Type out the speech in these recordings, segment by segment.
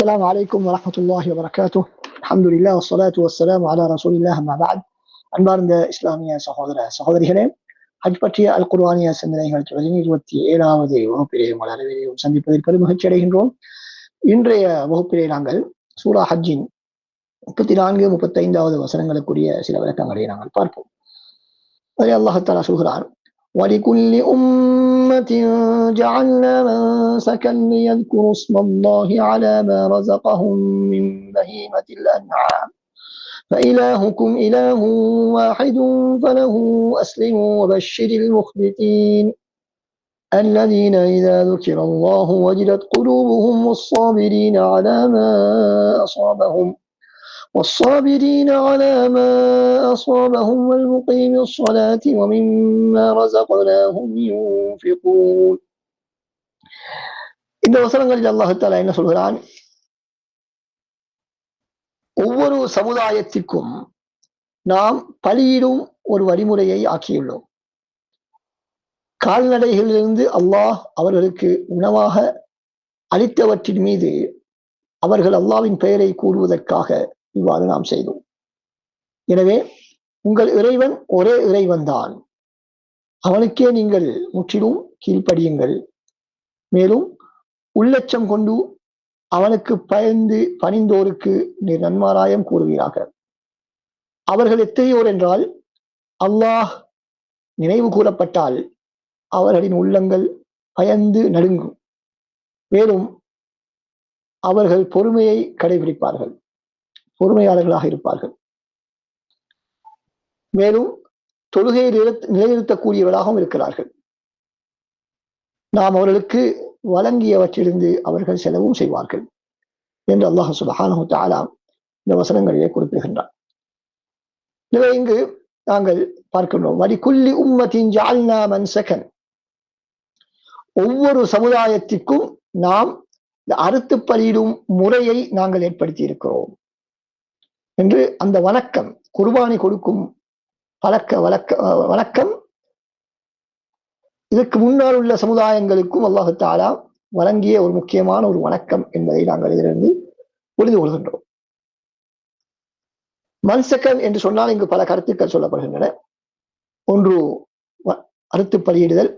السلام عليكم ورحمة الله وبركاته. الحمد لله والصلاة والسلام على رسول الله أما بعد. அன்பார்ந்த இஸ்லாமிய சகோதரிகளே, ஹஜ் பற்றிய அல் குர்ஆனிய சிந்தனைகள் 27வது வகுப்பிலே உங்கள் அனைவரையும் சந்திப்பதில் பெரும் மகிழ்ச்சி அடைகின்றோம். இன்றைய வகுப்பிலே நாங்கள் சூரா ஹஜ்ஜின் 34, 35வது வசனங்களுக்குரிய சில விளக்கங்களை நாங்கள் பார்ப்போம். அதை அல்லாஹ் தஆலா சொல்கிறார், وَلِكُلِّ أُمَّةٍ جَعَلْنَا مَنسَكًا لِيَذْكُرُوا اسْمَ اللَّهِ عَلَى مَا رَزَقَهُم مِّن بَهِيمَةِ الْأَنْعَامِ فَإِلَٰهُكُمْ إِلَٰهٌ وَاحِدٌ فَلَهُ أَسْلِمُوا وَبَشِّرِ الْمُخْبِتِينَ الَّذِينَ إِذَا ذُكِرَ اللَّهُ وَجِلَتْ قُلُوبُهُمْ وَالصَّابِرِينَ عَلَىٰ مَا أَصَابَهُمْ وَالْمُقِيمِي الصَّلَاةِ وَمِمَّا رَزَقْنَاهُمْ يُنْفِقُونَ. இந்த வசனங்களில் அல்லாஹ் தஆலா என்ன சொல்கிறான்? ஒவ்வொரு சமுதாயத்திற்கும் நாம் பலியிடும் ஒரு வழிமுறையை ஆக்கியுள்ளோம். கால்நடைகளிலிருந்து அல்லாஹ் அவர்களுக்கு உணவாக அளித்தவற்றின் மீது அவர்கள் அல்லாஹ்வின் பெயரை கூறுவதற்காக இவ்வாறு நாம் செய்தோம். எனவே உங்கள் இறைவன் ஒரே இறைவன் தான், அவனுக்கே நீங்கள் முற்றிலும் கீழ்ப்படியுங்கள். மேலும் உள்ளச்சம் கொண்டு அவனுக்கு பயந்து பணிந்தோருக்கு நீர் நன்மாராயம் கூறுவீராக. அவர்கள் எத்தகையோர் என்றால், அல்லாஹ் நினைவு கூறப்பட்டால் அவர்களின் உள்ளங்கள் பயந்து நடுங்கும். மேலும் அவர்கள் பொறுமையை கடைபிடிப்பார்கள், பொறுமையாளர்களாக இருப்பார்கள். மேலும் தொழுகையை நிலைநிறுத்தக்கூடியவர்களாகவும் இருக்கிறார்கள். நாம் அவர்களுக்கு வழங்கியவற்றிலிருந்து அவர்கள் செலவும் செய்வார்கள் என்று அல்லாஹ் சுப்ஹானஹு வ தஆலா இந்த வசனங்களிலே குறிப்பிடுகின்றார். எனவே இங்கு நாங்கள் பார்க்கின்றோம், வலிகுல்லி உம்மத்தின் ஜஅல்னா மன்சகன், ஒவ்வொரு சமுதாயத்திற்கும் நாம் அறுத்து பலியிடும் முறையை நாங்கள் ஏற்படுத்தி இருக்கிறோம் என்று அந்த வணக்கம், குர்பானி கொடுக்கும் வணக்கம் இதற்கு முன்னால் உள்ள சமுதாயங்களுக்கும் அல்லாஹ் தஆலா வழங்கிய ஒரு முக்கியமான ஒரு வணக்கம் என்பதை நாங்கள் இதிலிருந்து புரிந்து கொள்கின்றோம். மன்சகன் என்று சொன்னால் இங்கு பல கருத்துக்கள் சொல்லப்படுகின்றன. ஒன்று அறுத்து பலியிடுதல்,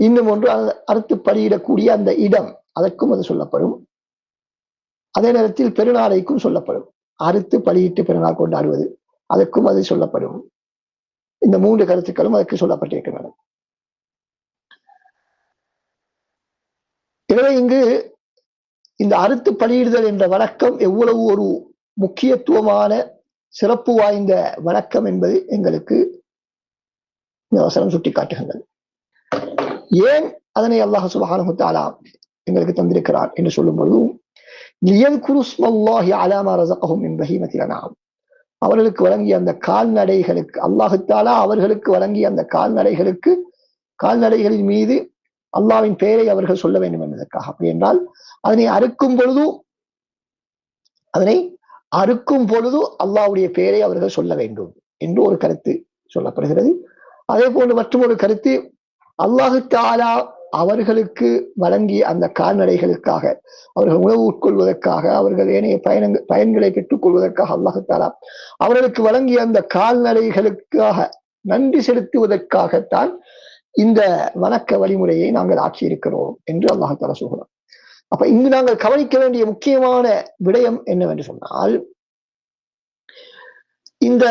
இன்னும் ஒன்று அறுத்து பலியிடக்கூடிய அந்த இடம், அதற்கும் அது சொல்லப்படும். அதே நேரத்தில் பெருநாளைக்கும் சொல்லப்படும். அறுத்து பலியிட்டு பெருநாள் கொண்டாடுவது, அதற்கும் அது சொல்லப்படும். இந்த 3 கருத்துக்களும் அதற்கு சொல்லப்பட்டிருக்கின்றன. எனவே இங்கு இந்த அறுத்து பலியிடுதல் என்ற வணக்கம் எவ்வளவு ஒரு முக்கியத்துவமான சிறப்பு வாய்ந்த வணக்கம் என்பது எங்களுக்கு இந்த வசனம் சுட்டிக்காட்டுகின்றது. ஏன் அதனை அல்லாஹ் சுப்ஹானஹு வ தஆலா எங்களுக்கு தந்திருக்கிறார் என்று சொல்லும் பொழுது, லியذ்குரு ஸ்மல்லாஹி அலா மா ரஸகஹும் மின் பஹீமத்தில் அன்ஆம், அவர்களுக்கு வழங்கிய அந்த கால்நடைகளுக்கு, அல்லாஹ் தஆலா அவர்களுக்கு வழங்கிய அந்த கால்நடைகளின் மீது அல்லாஹ்வின் பெயரை அவர்கள் சொல்ல வேண்டும் என்பதற்காக. அப்படி என்றால் அதனை அறுக்கும் பொழுது அல்லாஹ்வுடைய பெயரை அவர்கள் சொல்ல வேண்டும் என்று ஒரு கருத்து சொல்லப்படுகிறது. அதே போன்று மற்றொரு கருத்து, அல்லாஹ் தஆலா அவர்களுக்கு வழங்கிய அந்த கால்நடைகளுக்காக, அவர்கள் உணவு உட்கொள்வதற்காக, அவர்கள் ஏனைய பயன்களை பெற்றுக் கொள்வதற்காக அல்லாஹ் தஆலா அவர்களுக்கு வழங்கிய அந்த கால்நடைகளுக்காக நன்றி செலுத்துவதற்காகத்தான் இந்த வணக்க வழிமுறையை நாங்கள் ஆக்கியிருக்கிறோம் என்று அல்லாஹ் தஆலா சொல்கிறார். அப்ப இங்கு நாங்கள் கவனிக்க வேண்டிய முக்கியமான விடயம் என்னவென்று சொன்னால், இந்த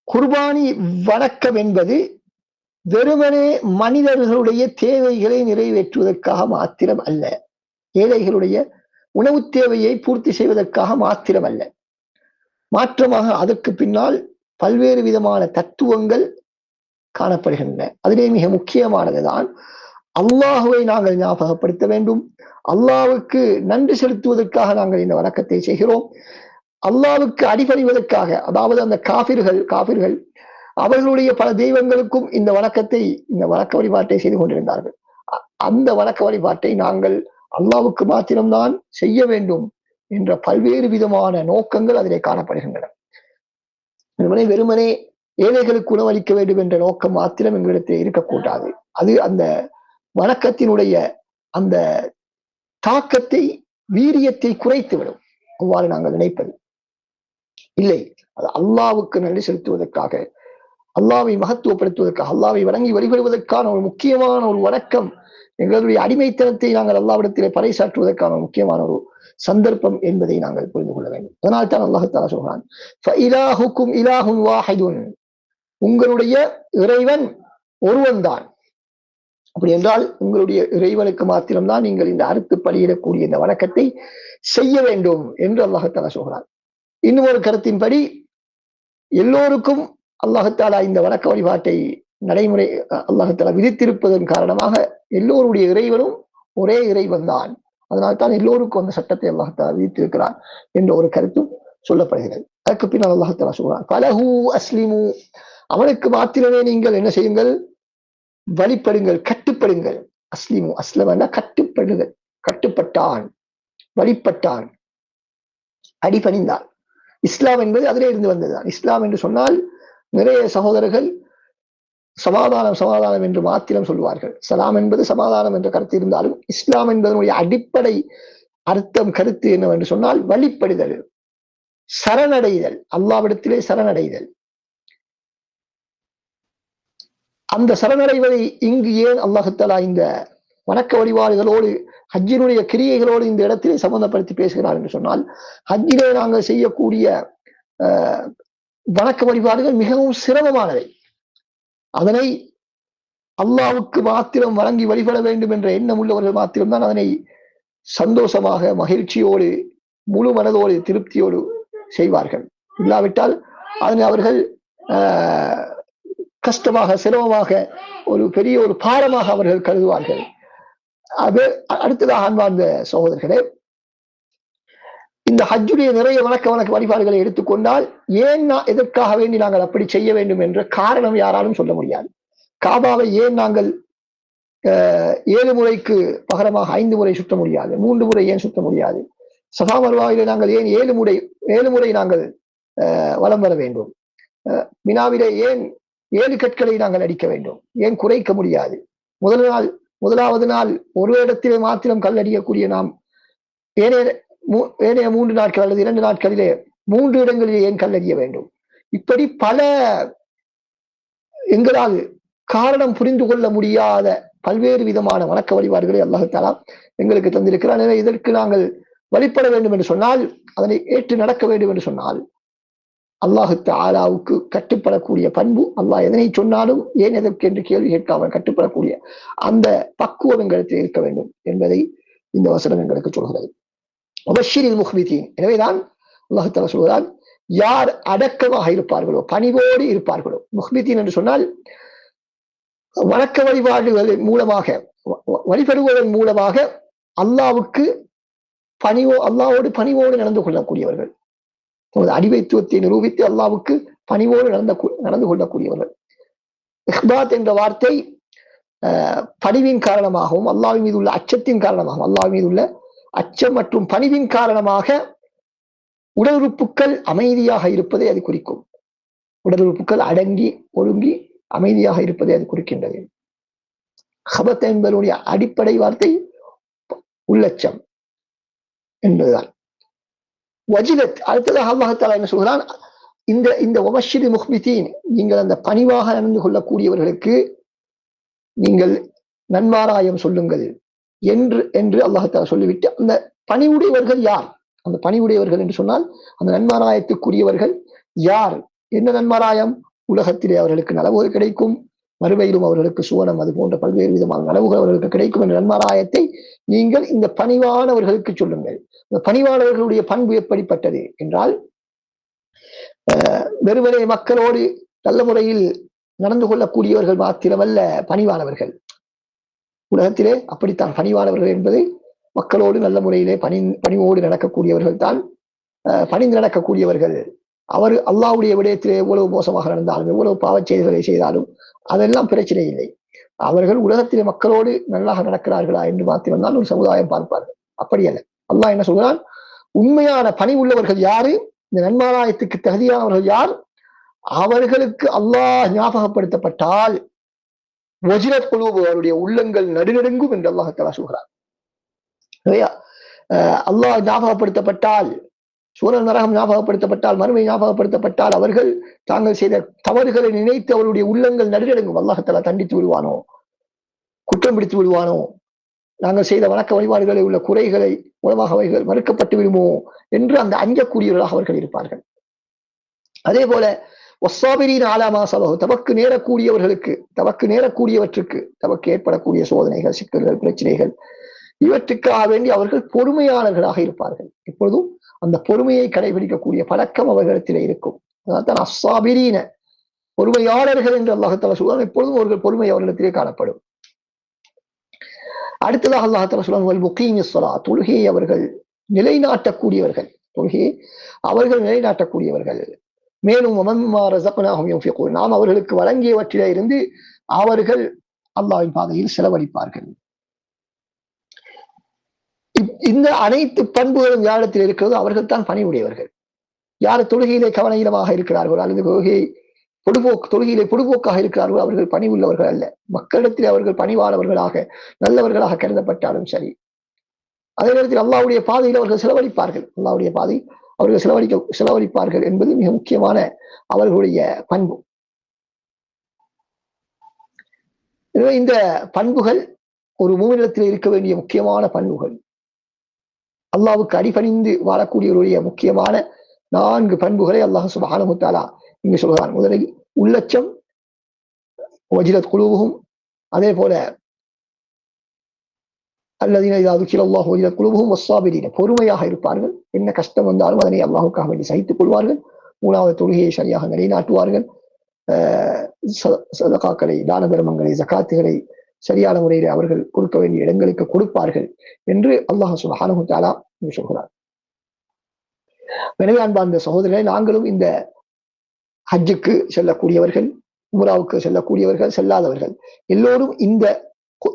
குர்பானி வணக்கம் என்பது வெறுமனே மனிதர்களுடைய தேவைகளை நிறைவேற்றுவதற்காக மாத்திரம் அல்ல, ஏழைகளுடைய உணவு தேவையை பூர்த்தி செய்வதற்காக மாத்திரம் அல்ல. மாற்றமாக அதற்கு பின்னால் பல்வேறு விதமான தத்துவங்கள் காணப்படுகின்றன. அதிலே மிக முக்கியமானதுதான் அல்லாஹுவை நாங்கள் ஞாபகப்படுத்த வேண்டும். அல்லாஹ்வுக்கு நன்றி செலுத்துவதற்காக நாங்கள் இந்த வணக்கத்தை செய்கிறோம். அல்லாஹ்வுக்கு அடிபணிவதற்காக, அதாவது அந்த காபிர்கள் அவர்களுடைய பல தெய்வங்களுக்கும் இந்த வணக்க வழிபாட்டை செய்து கொண்டிருந்தார்கள். அந்த வணக்க வழிபாட்டை நாங்கள் அல்லாஹ்வுக்கு மாத்திரம்தான் செய்ய வேண்டும் என்ற பல்வேறு விதமான நோக்கங்கள் அதிலே காணப்படுகின்றன. வெறுமனே ஏழைகளுக்கு உணவளிக்க வேண்டும் என்ற நோக்கம் மாத்திரம் எங்களிடத்தில் இருக்கக்கூடாது. அது அந்த வணக்கத்தினுடைய அந்த தாக்கத்தை வீரியத்தை குறைத்துவிடும். அவ்வாறு நாங்கள் நினைப்பது இல்லை. அது அல்லாவுக்கு நன்றி செலுத்துவதற்காக, அல்லாவை மகத்துவப்படுத்துவதற்காக, அல்லாவை வணங்கி வழிபடுவதற்கான ஒரு முக்கியமான ஒரு வணக்கம், எங்களுடைய அடிமைத்தனத்தை நாங்கள் அல்லாவிடத்திலே பறைசாற்றுவதற்கான முக்கியமான ஒரு சந்தர்ப்பம் என்பதை நாங்கள் புரிந்து கொள்ள வேண்டும். அதனால் தான் அல்லாஹ் தஆலா சொல்றான், ஃபஇலாஹுக்கும் இலாஹுன் வாஹிதுன், உங்களுடைய இறைவன் ஒருவன் தான். அப்படி என்றால் உங்களுடைய இறைவனுக்கு மாத்திரம்தான் நீங்கள் இந்த அறுத்து பலியிடக்கூடிய இந்த வணக்கத்தை செய்ய வேண்டும் என்று அல்லாஹ் தஆலா சொல்கிறான். இன்னும் ஒரு கருத்தின்படி எல்லோருக்கும் அல்லாஹ் தஆலா இந்த வணக்க வழிபாட்டை நடைமுறை அல்லாஹ் தஆலா விதித்திருப்பதன் காரணமாக எல்லோருடைய இறைவனும் ஒரே இறைவன் தான். அதனால் தான் எல்லோருக்கும் அந்த சட்டத்தை அல்லாஹ் தஆலா விதித்திருக்கிறான் என்ற ஒரு கருத்தும் சொல்லப்படுகிறது. அதற்கு பின்னால் அல்லாஹ் தஆலா சொல்றான், ஃபலஹு அஸ்லிமு, அவனுக்கு மாத்திரமே நீங்கள் என்ன செய்யுங்கள், வழிபடுங்கள், கட்டுப்படுங்கள். அஸ்லிமு, அஸ்லமன்னா கட்டுப்படுங்கள், கட்டுப்பட்டான், வழிபட்டான், அடிபணிந்தான். இஸ்லாம் என்பது அதிலே இருந்து வந்ததுதான். இஸ்லாம் என்று சொன்னால் நிறைய சகோதரர்கள் சமாதானம் சமாதானம் என்று மாத்திரம் சொல்லுவார்கள். சலாம் என்பது சமாதானம் என்ற கருத்து இருந்தாலும் இஸ்லாம் என்பதனுடைய அடிப்படை அர்த்தம் கருத்து என்னவென்று சொன்னால் வழிபடுதல், சரணடைதல், அல்லாவிடத்திலே சரணடைதல். அந்த சரணடைவதை இங்கு ஏன் அல்லாஹ் தஆலா இந்த வணக்க வழிபாடுகளோடு ஹஜ்ஜினுடைய கிரியைகளோடு இந்த இடத்திலே சம்பந்தப்படுத்தி பேசுகிறார் என்று சொன்னால், ஹஜ்ஜிலே நாங்கள் செய்யக்கூடிய வணக்க வழிபாடுகள் மிகவும் சிரமமானவை. அதனை அல்லாவுக்கு மாத்திரம் வழங்கி வழிபட வேண்டும் என்ற எண்ணம் உள்ளவர்கள் மாத்திரம்தான் அதனை சந்தோஷமாக, மகிழ்ச்சியோடு, முழு மனதோடு, திருப்தியோடு செய்வார்கள். இல்லாவிட்டால் அதனை அவர்கள் கஷ்டமாக, சிரமமாக, ஒரு பெரிய ஒரு பாரமாக அவர்கள் கருதுவார்கள். அது அடுத்ததாக அன்பார்ந்த சகோதரர்களே, இந்த ஹஜ்ஜுடைய நிறைய வணக்க வழிபாடுகளை எடுத்துக்கொண்டால் ஏன் எதற்காக வேண்டி நாங்கள் அப்படி செய்ய வேண்டும் என்ற காரணம் யாராலும் சொல்ல முடியாது. காபாவை ஏன் நாங்கள் 7 முறைக்கு பகரமாக 5 முறை சுத்த முடியாது, 3 முறை ஏன் சுத்த முடியாது? சஃபா மர்வாவிலே நாங்கள் ஏன் 7 முறை நாங்கள் வலம் வர வேண்டும்? மினாவிலே ஏன் 7 கற்களை நாங்கள் அடிக்க வேண்டும்? ஏன் குறைக்க முடியாது? முதலாவது நாள் ஒரு இடத்திலே மாத்திரம் கல் அடிக்கக்கூடிய நாம் ஏனைய 3 நாட்கள் அல்லது 2 நாட்களிலே 3 இடங்களிலே ஏன் கல் அடிய வேண்டும்? இப்படி பல எங்களால் காரணம் புரிந்து கொள்ள முடியாத பல்வேறு விதமான வணக்க வழிபாடுகளை அல்லாஹ் தஆலா எங்களுக்கு தந்திருக்கிறார். எனவே இதற்கு நாங்கள் வழிபட வேண்டும் என்று சொன்னால், அதனை ஏற்று நடக்க வேண்டும் என்று சொன்னால், அல்லாஹ் தஆலாவுக்கு கட்டுப்படக்கூடிய பண்பு, அல்லாஹ் எதனை சொன்னாலும் ஏன் எதற்கு என்று கேள்வி கேட்காமல் கட்டுப்படக்கூடிய அந்த பக்குவம் எங்களுக்கு இருக்க வேண்டும் என்பதை இந்த வசனம் எங்களுக்கு சொல்கிறது. வபஷிரில் முஹ்பிதீன், எனவேதான் அல்லாஹ் தஆலா சொல்கிறார், யார் அடக்கமாக இருப்பார்களோ, பணிவோடு இருப்பார்களோ. முஹ்பிதீன் என்று சொன்னால் வணக்க வழிபாடுகளின் மூலமாக, வழிபடுவதன் மூலமாக அல்லாவுக்கு அல்லாவோடு பணிவோடு நடந்து கொள்ளக்கூடியவர்கள், அடிமைத்துவத்தை நிரூபித்து அல்லாவுக்கு பணிவோடு நடந்து கொள்ளக்கூடியவர்கள். இஹ்பாத் என்ற வார்த்தை பணிவின் காரணமாகவும் அல்லாஹ்வின் மீது உள்ள அச்சத்தின் காரணமாகவும், அல்லாஹ்வின் மீது உள்ள அச்சம் மற்றும் பணிவின் காரணமாக உடல் உறுப்புகள் அமைதியாக இருப்பதை அது குறிக்கும். உடல் உறுப்புகள் அடங்கி ஒழுங்கி அமைதியாக இருப்பதை அது குறிக்கின்றது. ஹபத் என்பதனுடைய அடிப்படை வார்த்தை உள்ளச்சம் என்பதுதான். வஜிலத், அடுத்ததாக அல்லாஹ் தஆலா என்ன சொல்கிறான், இந்த வபஷிரி முஹ்பிதீன், நீங்கள் அந்த பணிவாக நடந்து கொள்ளக்கூடியவர்களுக்கு நீங்கள் நன்மாராயம் சொல்லுங்கள் என்று அல்லாஹ் தஆலா சொல்லிவிட்டு, அந்த பணிவுடையவர்கள் யார்? அந்த பணிவுடையவர்கள் என்று சொன்னால் அந்த நன்மாராயத்துக்குரியவர்கள் யார்? என்ன நன்மாராயம்? உலகத்திலே அவர்களுக்கு நலவு கிடைக்கும், மறுமையிலும் அவர்களுக்கு சுவனம், அது போன்ற பல்வேறு விதமான நலவுகள் அவர்களுக்கு கிடைக்கும் என்ற நன்மாராயத்தை நீங்கள் இந்த பணிவானவர்களுக்கு சொல்லுங்கள். இந்த பணிவானவர்களுடைய பண்பு எப்படிப்பட்டது என்றால், வெறுமனே மக்களோடு நல்ல முறையில் நடந்து கொள்ளக்கூடியவர்கள் மாத்திரமல்ல பணிவானவர்கள். உலகத்திலே அப்படித்தான் பணிவானவர்கள் என்பது மக்களோடு நல்ல முறையிலே பணிவோடு நடக்கக்கூடியவர்கள் தான் பணிந்து நடக்கக்கூடியவர்கள். அவர் அல்லாஹ்வுடைய விடயத்திலே எவ்வளவு மோசமாக நடந்தாலும், எவ்வளவு பாவச் செயல்களை செய்தாலும் அதெல்லாம் பிரச்சனை இல்லை. அவர்கள் உலகத்திலே மக்களோடு நல்லாக நடக்கிறார்களா என்று மாத்திரம்தான் ஒரு சமுதாயம் பார்ப்பார்கள். அப்படி அல்ல. அல்லாஹ் என்ன சொல்கிறான், உண்மையான பணி உள்ளவர்கள் யாரு, இந்த நன்மாராயத்துக்கு தகுதியானவர்கள் யார், அவர்களுக்கு அல்லாஹ் ஞாபகப்படுத்தப்பட்டால் வஜ்ரத் குலூபு, அவருடைய உள்ளங்கள் நடுநடுங்கும் என்று அல்லாஹ் தஆலா சொல்கிறார். அல்லாஹ் ஞாபகப்படுத்தப்பட்டால், சூரல் நரகம் ஞாபகப்படுத்தப்பட்டால், மறுமை ஞாபகப்படுத்தப்பட்டால் அவர்கள் தாங்கள் செய்த தவறுகளை நினைத்து அவருடைய உள்ளங்கள் நடுநடுங்கும். அல்லாஹ் தண்டித்து விடுவானோ, குற்றம் பிடித்து விடுவானோ, நாங்கள் செய்த வணக்க வழிபாடுகளில் உள்ள குறைகளை மூலமாக அவைகள் மறுக்கப்பட்டு விடுமோ என்று அந்த அஞ்சக்கூடியவர்களாக அவர்கள் இருப்பார்கள். அதே போல ஒஸ்ஸாபிரீன ஆலாமா சபஹு, தமக்கு நேரக்கூடியவர்களுக்கு, தமக்கு நேரக்கூடியவற்றுக்கு, தமக்கு ஏற்படக்கூடிய சோதனைகள், சிக்கல்கள், பிரச்சனைகள் இவற்றுக்காக வேண்டி அவர்கள் பொறுமையாளர்களாக இருப்பார்கள். இப்பொழுதும் அந்த பொறுமையை கடைபிடிக்கக்கூடிய பழக்கம் அவர்களிடத்திலே இருக்கும். அதான் அஸ்ஸாபிரீன, பொறுமையாளர்கள் என்று அல்லாஹ் தஆலா சொல்வான். எப்பொழுதும் அவர்கள் பொறுமை அவர்களிடத்திலே காணப்படும். அடுத்ததாக அல்லாஹ் தஆலா சொல்வான், முகீமிஸ் ஸலாத், தொழுகையை அவர்கள் நிலைநாட்டக்கூடியவர்கள், தொழுகையை அவர்கள் நிலைநாட்டக்கூடியவர்கள். மேலும் வமம்மா ரஸக்னாஹும் யுன்ஃபிகூன், நாம் அவர்களுக்கு வழங்கியவற்றிலே இருந்து அவர்கள் அல்லாஹ்வின் பாதையில் செலவழிப்பார்கள். இந்த அனைத்து பண்புகளும் யாரிடத்தில் இருக்கிறதோ அவர்கள் தான் பணிவுடையவர்கள். யார் தொழுகையிலே கவனமாக இருக்கிறார்களோ அல்லது தொழுகையிலே பொடுபோக்காக இருக்கிறார்களோ அவர்கள் பணிவுள்ளவர்கள் அல்ல. மக்களிடத்தில் அவர்கள் பணிவானவர்களாக, நல்லவர்களாக கருதப்பட்டாலும் சரி. அதே நேரத்தில் அல்லாஹ்வுடைய பாதையில் அவர்கள் செலவழிப்பார்கள். அல்லாஹ்வுடைய பாதை அவர்கள் செலவழிப்பார்கள் என்பது மிக முக்கியமான அவர்களுடைய பண்பு. எனவே இந்த பண்புகள் ஒரு மூமினிடத்தில் இருக்க வேண்டிய முக்கியமான பண்புகள். அல்லாஹ்வுக்கு அடிபணிந்து வாழக்கூடியவருடைய முக்கியமான 4 பண்புகளை அல்லாஹ் சுப்ஹானஹு வ தஆலா இங்கு சொல்கிறான். முதலில் உள்ளச்சம், வஜிலத் குலூபுஹும், அதே போல அல்லதீன இதா ذுக்கிரல்லாஹு வஜிலத் குலூபுஹும் வஸ்ஸாபிரீன, பொறுமையாக இருப்பார்கள். என்ன கஷ்டம் வந்தாலும் அதனை அல்லாஹ்வுக்காக வேண்டி சகித்துக் கொள்வார்கள். மூணாவது, தொழுகையை சரியாக நிலைநாட்டுவார்கள். சதகாக்களை, தான தர்மங்களை, ஜகாத்துகளை சரியான முறையில் அவர்கள் கொடுக்க வேண்டிய இடங்களுக்கு கொடுப்பார்கள் என்று அல்லாஹ் சுப்ஹானஹு வ தஆலா சொல்கிறார். எனவே அன்பார்ந்த சகோதரர்களை, நாங்களும் இந்த ஹஜ்ஜுக்கு செல்லக்கூடியவர்கள், உம்ராவுக்கு செல்லக்கூடியவர்கள், செல்லாதவர்கள் எல்லோரும் இந்த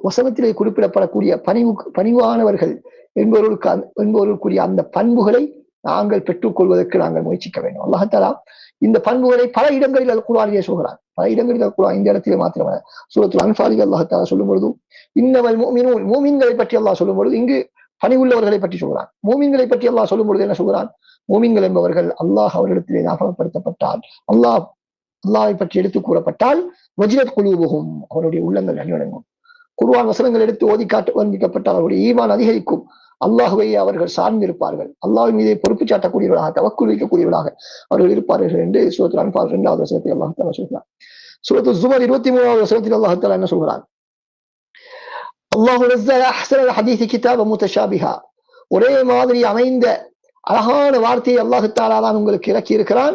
வசனத்திலே குறிப்பிடப்படக்கூடிய பணிவானவர்கள் என்பவர்களுக்குரிய அந்த பண்புகளை நாங்கள் பெற்றுக்கொள்வதற்கு நாங்கள் முயற்சிக்க வேண்டும். அல்லாஹ் தஆலா இந்த பண்புகளை பல இடங்களில் அல்-குர்ஆனிலே சொல்கிறார். பல இடங்களில் அல்-குர்ஆன், இந்த இடத்திலே மாத்திரமல்ல, சூரத்துல் அன்ஃபாலில் அல்லாஹ் தஆலா சொல்லும் பொழுது இன்னமல் முஃமினூன், மூமின்களை பற்றி அல்லாஹ் சொல்லும் பொழுது இங்கு பணிவுள்ளவர்களை பற்றி சொல்கிறான். மூமின்களை பற்றி அல்லாஹ் சொல்லும் பொழுது என்ன சொல்கிறான்? மூமின்கள் என்பவர்கள் அல்லாஹ் அவர்களிடத்திலே ஞாபகப்படுத்தப்பட்டால், அல்லாஹ்வை பற்றி எடுத்து கூறப்பட்டால், வஜிலத் குலூபுஹும், அவருடைய உள்ளங்கள் நடுநடுங்கும். குர்ஆன் வசனங்கள் எடுத்து ஓதிக்கப்பட்டால் அவருடைய ஈமான் அதிகரிக்கும். அல்லாஹ்வை அவர்கள் சார்ந்திருப்பார்கள். அல்லாஹ்வின் மீது பொறுப்பு சாட்டக்கூடியவர்களாக, தவக்குல் வைக்கக்கூடியவர்களாக அவர்கள் இருப்பார்கள் என்று சூரத்துல் அன்ஃபால் 2வது வசனத்தில் அல்லாஹ் தஆலா சொல்கிறார். சூரத்துல் ஸுமர் 23வது வசனத்தில் அல்லாஹ் தஆலா என்ன சொல்கிறார்? அல்லாஹ் நஸல அஹ்ஸனல் ஹதீஸ கிதாபன் முத்தஷாபிஹா, ஒரே மாதிரி அமைந்த அழகான வார்த்தையை அல்லாஹ் தஆலா தான் உங்களுக்கு இறக்கி இருக்கிறான்.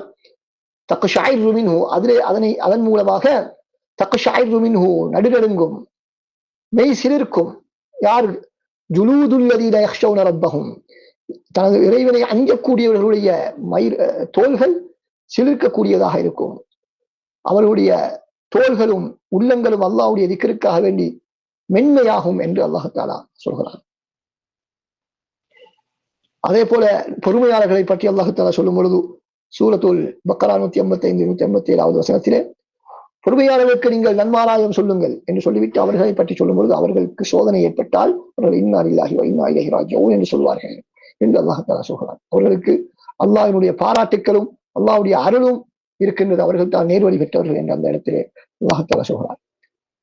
தக்ஷைரு மின்ஹு, அதன் மூலமாக தக்ஷைரு மின்ஹு, நடுநடுங்கும், மெய் சிலிர்க்கும். யார்? ஜுலூதுல் லதீன யக்ஷௌன ரப்பஹும், தனது இறைவனை அஞ்சக்கூடியவர்களுடைய தோள்கள் சிலிர்க்கக்கூடியதாக இருக்கும். அவர்களுடைய தோள்களும் உள்ளங்களும் அல்லாஹ்வுடைய திக்ருக்காக வேண்டி மென்மையாகும் என்று அல்லாஹ் தஆலா சொல்கிறான். அதே போல பொறுமையாளர்களை பற்றி அல்லாஹ் தஆலா சொல்லும் பொழுது சூரத்துல் பக்ரா 185 187வது வசனத்திலே, பொறுமையாளர்களுக்கு நீங்கள் நன்மாராயம் சொல்லுங்கள் என்று சொல்லிவிட்டு அவர்களை பற்றி சொல்லும் பொழுது, அவர்களுக்கு சோதனை ஏற்பட்டால் அவர்கள் இன்னா லில்லாஹி வ இன்னா இலைஹி ராஜிஊன் என்று சொல்வார்கள் என்று அல்லாஹ் தஆலா சொல்கிறான். அவர்களுக்கு அல்லாஹ்வினுடைய பாராட்டுக்களும் அல்லாஹ்வுடைய அருளும் இருக்கின்றது. அவர்கள் தான் நேர்வழி பெற்றவர்கள் என்று அந்த இடத்திலே அல்லாஹ் தஆலா சொல்கிறான்.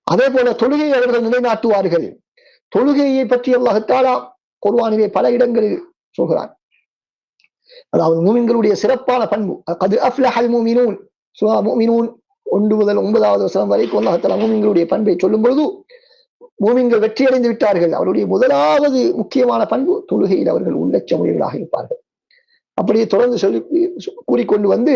அதே போல தொழுகையை அவர்கள் நிலைநாட்டுவார்கள். தொழுகையை பற்றி அல்லாஹ் தஆலா குர்ஆனிலே பல இடங்களில் சொல்கிறான். அதாவது மூமின்களுடைய சிறப்பான பண்பு, கத் அஃப்லஹல் முஃமினூன், சூரா முஃமினூன் 1 முதல் 9வது வசனம் வரைக்கும் அல்லாஹ் தஆலா மூமின்களுடைய பண்பை சொல்லும் பொழுது, மூமின்கள் வெற்றி அடைந்து விட்டார்கள். அவருடைய முதலாவது முக்கியமான பண்பு, தொழுகையில் அவர்கள் உள்ளச்சமுடையவர்களாக இருப்பார்கள். அப்படியே தொடர்ந்து கூறிக்கொண்டு வந்து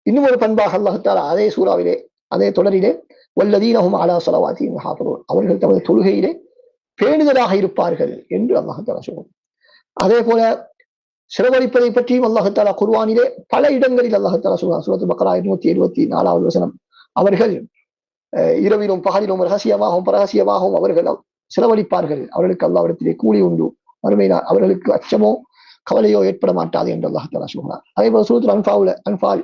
இன்னும் ஒரு பண்பாக அல்லாஹ் தஆலா அதே சூறாவிலே, அதே தொடரிலே, வல்லதீனஹும் அலா ஸலவாத்திஹிம் யுஹாஃபிதூன், அவர்கள் தமது தொழுகையிலே பேணுதலாக இருப்பார்கள் என்று அல்லாஹ் தஆலா சொல்கிறார். அதே போல செலவழிப்பதை பற்றியும் அல்லாஹ் தஆலா குர்ஆனிலே பல இடங்களில் அல்லாஹ் தஆலா சொல்கிறார். சூரத்துல் பக்ரா 274வது வசனம், அவர்கள் இரவிலும் பகலிலும் ரகசியமாகவும் பரகசியமாகவும் அவர்கள் செலவழிப்பார்கள். அவர்களுக்கு அல்லாஹ்விடத்திலே கூலி உண்டு, மறுமையினால் அவர்களுக்கு அச்சமோ கவலையோ ஏற்பட மாட்டாது என்று அல்லாஹ் தஆலா சொல்கிறார். அதே போல சூரத்துல் அன்ஃபால்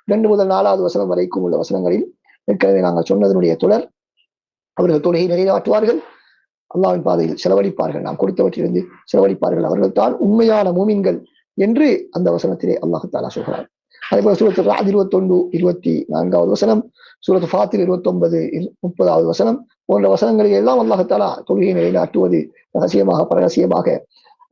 2 முதல் 4வது வசனம் வரைக்கும் உள்ள வசனங்களில் ஏற்கனவே நாங்கள் சொன்னதனுடைய தொடர், அவர்கள் தொழுகை நிலைநாட்டுவார்கள். அல்லாஹ்வின் பாதையில் செலவழிப்பார்கள், நாம் கொடுத்தவற்றிலிருந்து செலவழிப்பார்கள், அவர்கள் தான் உண்மையான மூமின்கள் என்று அந்த வசனத்திலே அல்லாஹ் தஆலா சொல்கிறார். அதேபோல சூரத்து ராத் 21, 24வது வசனம், சூரத்து ஃபாத்திர் 29, 30வது வசனம் போன்ற வசனங்களில் எல்லாம் அல்லாஹ் தஆலா தொழுகையை நிலைநாட்டுவது, ரகசியமாக பரகசியமாக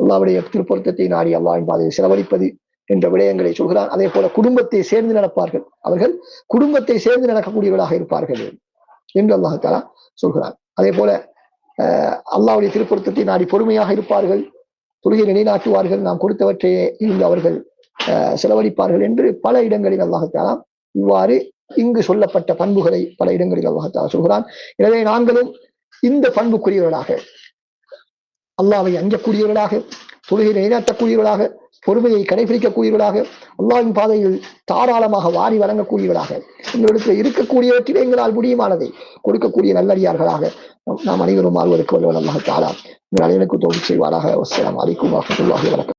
அல்லாஹ்வுடைய திருப்பொருத்தத்தை நாடி அல்லாஹ்வின் பாதையில் செலவழிப்பது என்ற விடயங்களை சொல்கிறான். அதே போல குடும்பத்தை சேர்ந்து நடப்பார்கள், அவர்கள் குடும்பத்தை சேர்ந்து நடக்கக்கூடியவர்களாக இருப்பார்கள் என்று அல்லாஹ் தஆலா சொல்கிறான். அதே போல அல்லாஹ்வுடைய திருப்பொருத்தத்தை நாடி பொறுமையாக இருப்பார்கள், தொழுகை நிலைநாட்டுவார்கள், நாம் கொடுத்தவற்றையே இருந்து அவர்கள் செலவழிப்பார்கள் என்று பல இடங்களில் அல்லாஹ் தஆலா இவ்வாறு இங்கு சொல்லப்பட்ட பண்புகளை பல இடங்களில் அல்லாஹ் தஆலா சொல்கிறான். எனவே நாங்களும் இந்த பண்புக்குரியவர்களாக, அல்லாஹ்வை அஞ்சக்கூடியவர்களாக, தொழுகை நிலைநாட்டக்கூடியவர்களாக, பொறுமையை கடைபிடிக்கக்கூடியவர்களாக, அல்லாஹ்வின் பாதையில் தாராளமாக வாரி வழங்கக்கூடியவர்களாக, எங்களிடத்தில் இருக்கக்கூடியவற்றில் எங்களால் முடியுமானதை கொடுக்கக்கூடிய நல்லடியார்களாக நாம் அனைவரும் மாறுவதற்கு வல்லவன் அல்லாஹ் தஆலா எங்கள் அனைவருக்கும் தௌஃபீக் செய்வாராக. வஸ்ஸலாமு அலைக்கும் வரஹ்மத்துல்லாஹி வபரகாத்துஹு.